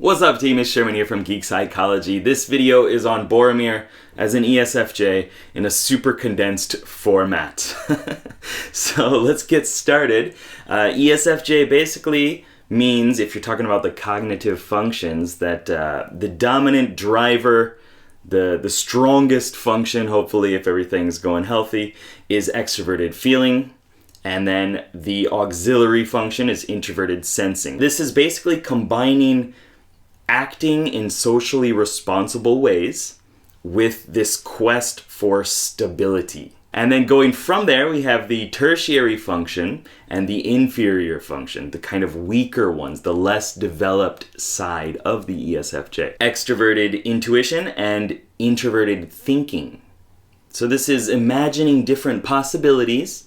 What's up team, it's Sherman here from Geek Psychology. This video is on Boromir as an ESFJ in a super condensed format. So let's get started. ESFJ basically means, if you're talking about the cognitive functions, that the dominant driver, the strongest function, hopefully if everything's going healthy, is extroverted feeling. And then the auxiliary function is introverted sensing. This is basically combining acting in socially responsible ways with this quest for stability. And then going from there, we have the tertiary function and the inferior function, the kind of weaker ones, the less developed side of the ESFJ. Extroverted intuition and introverted thinking. So this is imagining different possibilities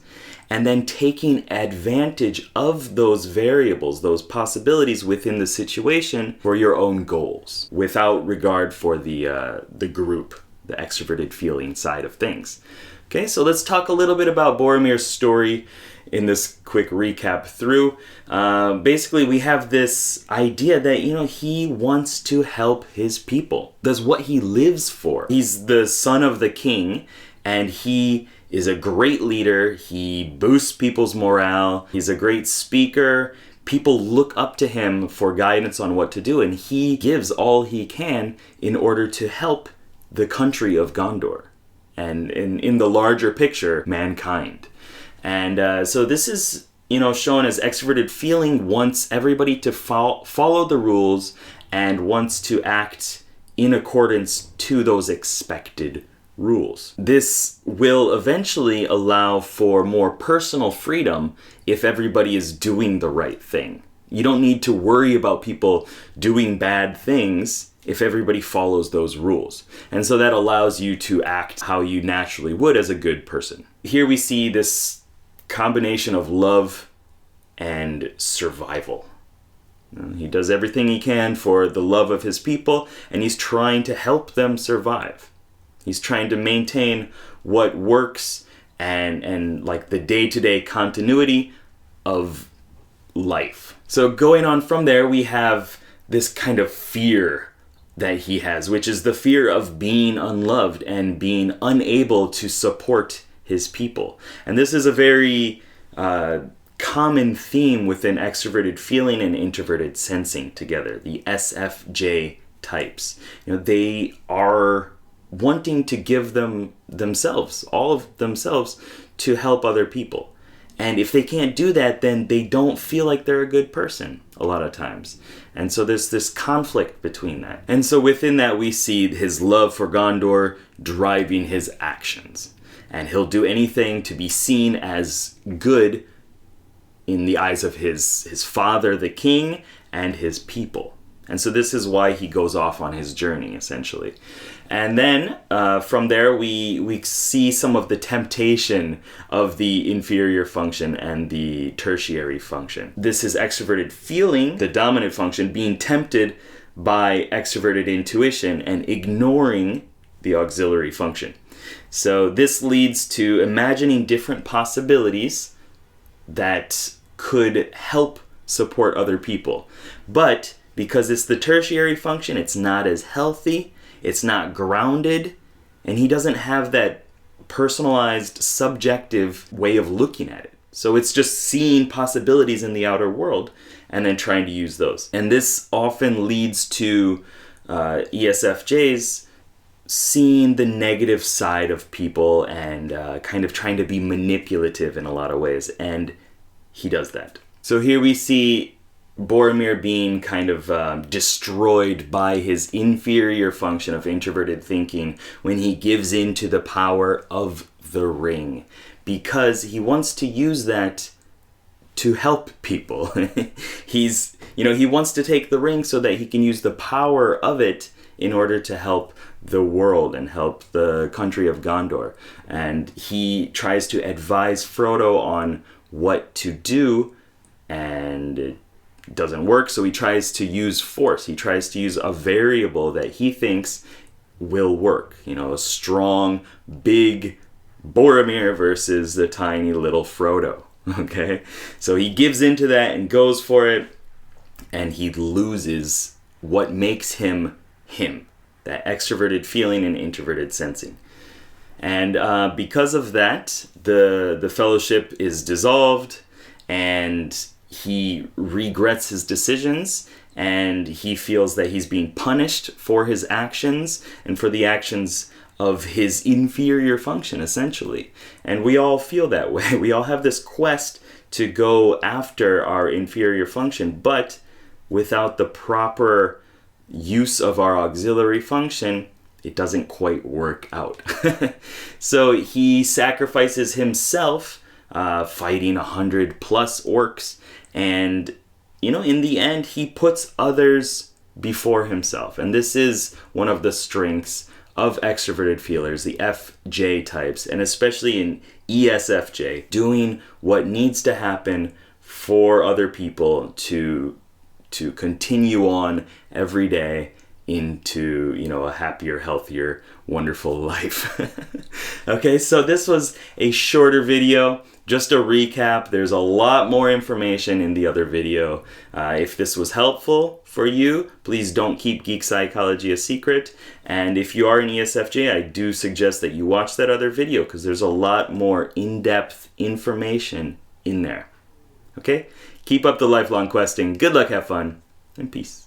and then taking advantage of those variables, those possibilities within the situation for your own goals, without regard for the group, the extroverted feeling side of things. Okay, so let's talk a little bit about Boromir's story in this quick recap through. Basically, we have this idea that, he wants to help his people. That's what he lives for. He's the son of the king, and he is a great leader. He boosts people's morale. He's a great speaker. People look up to him for guidance on what to do, and he gives all he can in order to help the country of Gondor, and in the larger picture, mankind. And so this is, shown as extroverted feeling, wants everybody to follow the rules and wants to act in accordance to those expected rules. This will eventually allow for more personal freedom if everybody is doing the right thing. You don't need to worry about people doing bad things if everybody follows those rules. And so that allows you to act how you naturally would as a good person. Here we see this combination of love and survival. He does everything he can for the love of his people, and he's trying to help them survive. He's trying to maintain what works and like the day-to-day continuity of life. So going on from there, we have this kind of fear that he has, which is the fear of being unloved and being unable to support his people. And this is a very common theme within extroverted feeling and introverted sensing together, the esfj types. They are wanting to give themselves, all of themselves, to help other people. And if they can't do that, then they don't feel like they're a good person a lot of times. And so there's this conflict between that. And so within that, we see his love for Gondor driving his actions. And he'll do anything to be seen as good in the eyes of his father, the king, and his people. And so this is why he goes off on his journey, essentially. And then from there, we see some of the temptation of the inferior function and the tertiary function. This is extroverted feeling, the dominant function, being tempted by extroverted intuition and ignoring the auxiliary function. So this leads to imagining different possibilities that could help support other people. But because it's the tertiary function, it's not as healthy, it's not grounded, and he doesn't have that personalized, subjective way of looking at it. So it's just seeing possibilities in the outer world and then trying to use those. And this often leads to ESFJs seeing the negative side of people and kind of trying to be manipulative in a lot of ways, and he does that. So here we see Boromir being kind of destroyed by his inferior function of introverted thinking when he gives in to the power of the ring, because he wants to use that to help people. He wants to take the ring so that he can use the power of it in order to help the world and help the country of Gondor. And he tries to advise Frodo on what to do, and it doesn't work, so he tries to use force. He tries to use a variable that he thinks will work. A strong, big Boromir versus the tiny little Frodo. Okay? So he gives into that and goes for it, and he loses what makes him him, that extroverted feeling and introverted sensing. And because of that, the fellowship is dissolved, and he regrets his decisions, and he feels that he's being punished for his actions and for the actions of his inferior function, essentially. And we all feel that way. We all have this quest to go after our inferior function, but without the proper use of our auxiliary function, it doesn't quite work out. So he sacrifices himself, fighting 100 plus orcs, and in the end he puts others before himself. And this is one of the strengths of extroverted feelers, the FJ types, and especially in ESFJ, doing what needs to happen for other people to continue on every day into a happier, healthier, wonderful life. Okay, so this was a shorter video, just a recap. There's a lot more information in the other video. If this was helpful for you, please don't keep Geek Psychology a secret. And if you are an ESFJ, I do suggest that you watch that other video, because there's a lot more in-depth information in there. Okay? Keep up the lifelong questing. Good luck, have fun, and peace.